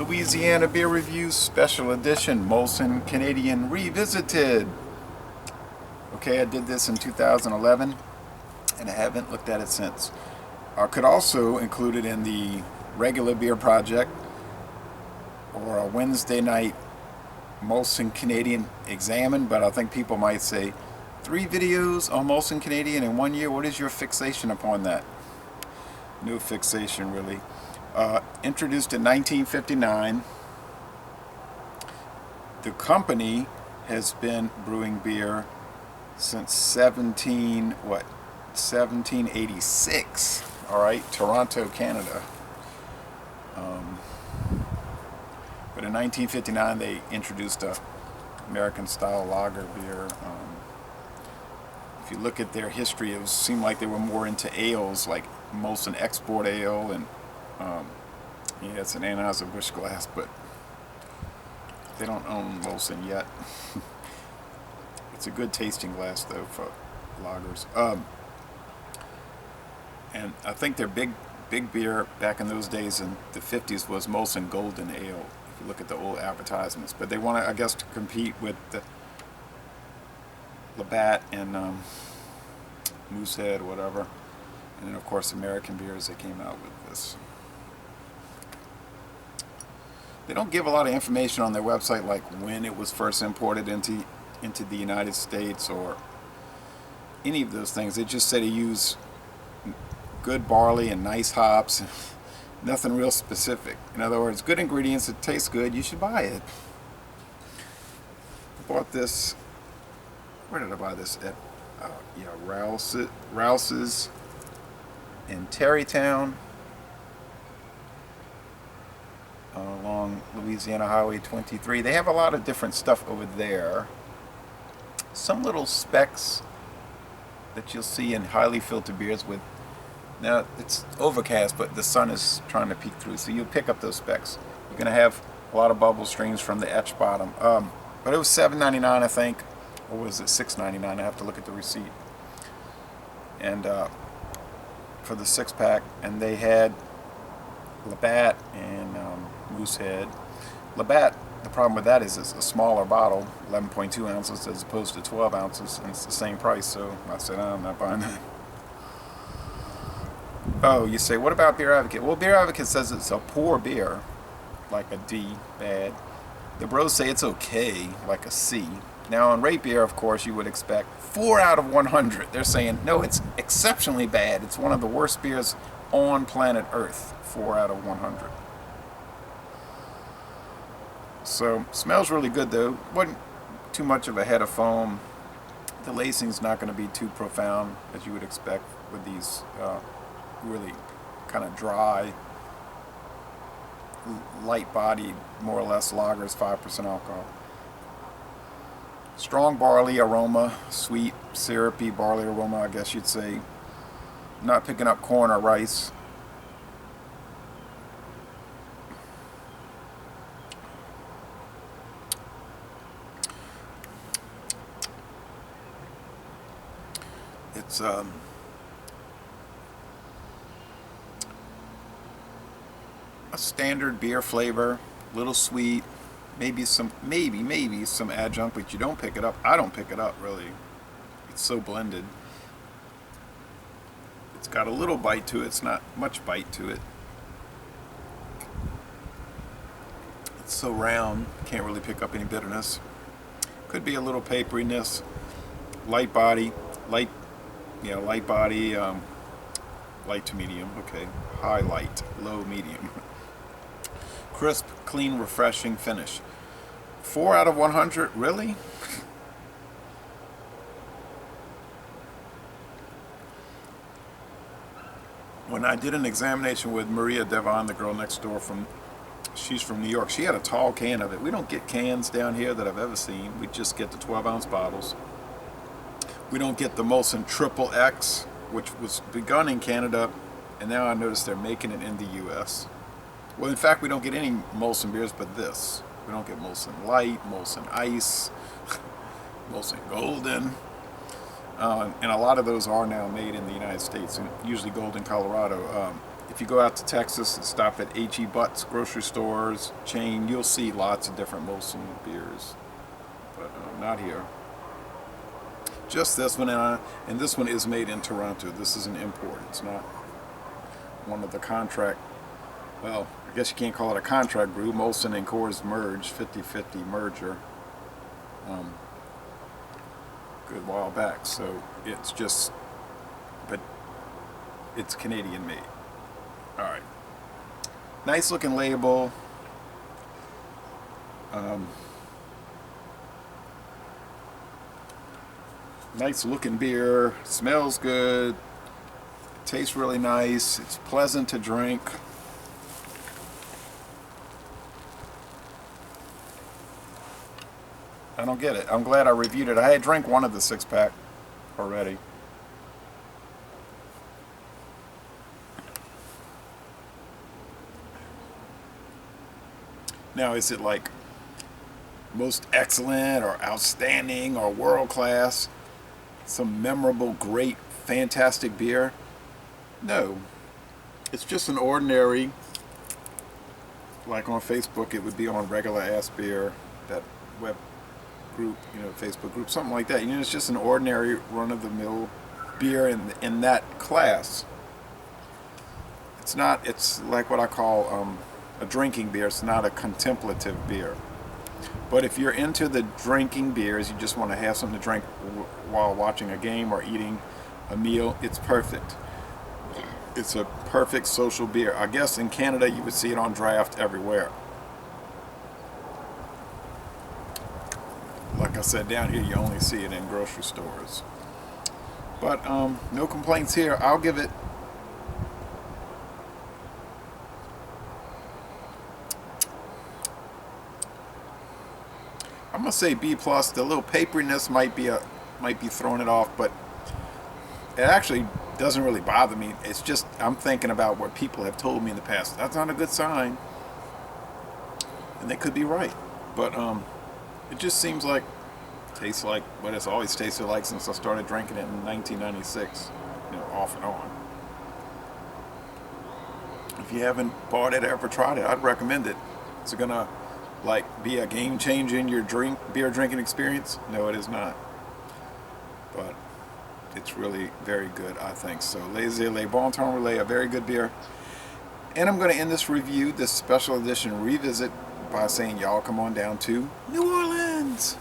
Louisiana Beer Review Special Edition, Molson Canadian Revisited. Okay, I did this in 2011 and I haven't looked at it since. I could also include it in the regular beer project or a Wednesday night Molson Canadian examine, but I think people might say 3 videos on Molson Canadian in 1 year. What is your fixation upon that? No fixation really. Introduced in 1959. The company has been brewing beer since 1786. All right, Toronto, Canada. But in 1959 they introduced a American style lager beer. If you look at their history, it seemed like they were more into ales, like Molson Export Ale, and yeah, it's an Anheuser-Busch glass, but they don't own Molson yet. It's a good tasting glass though for lagers. And I think their big beer back in those days in the 50s was Molson Golden Ale, if you look at the old advertisements. But they want to, I guess, to compete with the Labatt and Moosehead or whatever. And then of course American beers, they came out with this. They don't give a lot of information on their website, like when it was first imported into the United States or any of those things. They just say to use good barley and nice hops. Nothing real specific. In other words, good ingredients, it tastes good, you should buy it. I bought this, where did I buy this at? Yeah, Rouse's in Terrytown, along Louisiana Highway 23. They have a lot of different stuff over there. Some little specs that you'll see in highly filtered beers with. Now it's overcast, but the sun is trying to peek through, so you'll pick up those specs. You're going to have a lot of bubble streams from the etch bottom. But it was $7.99, I think, or was it $6.99? I have to look at the receipt. And for the 6-pack, and they had Labatt and Moosehead. Labatt, the problem with that is it's a smaller bottle, 11.2 ounces as opposed to 12 ounces, and it's the same price, so I said, I'm not buying that. Oh, you say, what about Beer Advocate? Well, Beer Advocate says it's a poor beer, like a D, bad. The bros say it's okay, like a C. Now on Rate Beer, of course, you would expect 4 out of 100. They're saying, no, it's exceptionally bad. It's one of the worst beers on planet Earth, 4 out of 100. So, smells really good though. Wasn't too much of a head of foam. The lacing's not going to be too profound, as you would expect with these really kind of dry, light-bodied, more or less lagers, 5% alcohol. Strong barley aroma, sweet, syrupy barley aroma, I guess you'd say. Not picking up corn or rice. It's a standard beer flavor, little sweet, maybe some adjunct, but you don't pick it up. I don't pick it up really. It's so blended. It's got a little bite to it. It's not much bite to it. It's so round, can't really pick up any bitterness. Could be a little paperiness. Light body, light to medium. Okay, high light, low medium. Crisp, clean, refreshing finish. 4 out of 100, really? When I did an examination with Maria Devon, the girl next door she's from New York, she had a tall can of it. We don't get cans down here that I've ever seen. We just get the 12-ounce bottles. We don't get the Molson Triple X, which was begun in Canada, and now I notice they're making it in the U.S. Well, in fact, we don't get any Molson beers but this. We don't get Molson Light, Molson Ice, Molson Golden. And a lot of those are now made in the United States, and usually Golden, Colorado. if you go out to Texas and stop at H.E. Butt's grocery stores chain, you'll see lots of different Molson beers, but not here. Just this one, and this one is made in Toronto. This is an import. It's not one of the contract, well, I guess you can't call it a contract brew. Molson and Coors merged, 50-50 merger, good while back. So it's just, but it's Canadian made. All right, nice looking label. Nice looking beer, smells good, tastes really nice, it's pleasant to drink. I don't get it. I'm glad I reviewed it. I had drank one of the 6-pack already. Now, is it like most excellent or outstanding or world class? Some memorable, great, fantastic beer? No. It's just an ordinary, like on Facebook, it would be on regular ass beer, that web group, Facebook group, something like that. It's just an ordinary run-of-the-mill beer in that class. It's not, it's like what I call a drinking beer. It's not a contemplative beer. But if you're into the drinking beers, you just want to have something to drink while watching a game or eating a meal, it's perfect. It's a perfect social beer. I guess in Canada you would see it on draft everywhere. Like I said, down here you only see it in grocery stores. But no complaints here. I'll give it I'm gonna say B+. The little paperiness might be throwing it off, but it actually doesn't really bother me. It's just I'm thinking about what people have told me in the past. That's not a good sign, and they could be right. But it just seems like tastes like what it's always tasted like since I started drinking it in 1996. Off and on. If you haven't bought it or ever tried it, I'd recommend it. Is it gonna be a game changer in your beer drinking experience? No, it is not. But it's really very good, I think. So, Les Bon Temps Relais, a very good beer. And I'm going to end this review, this special edition revisit, by saying y'all come on down to New Orleans.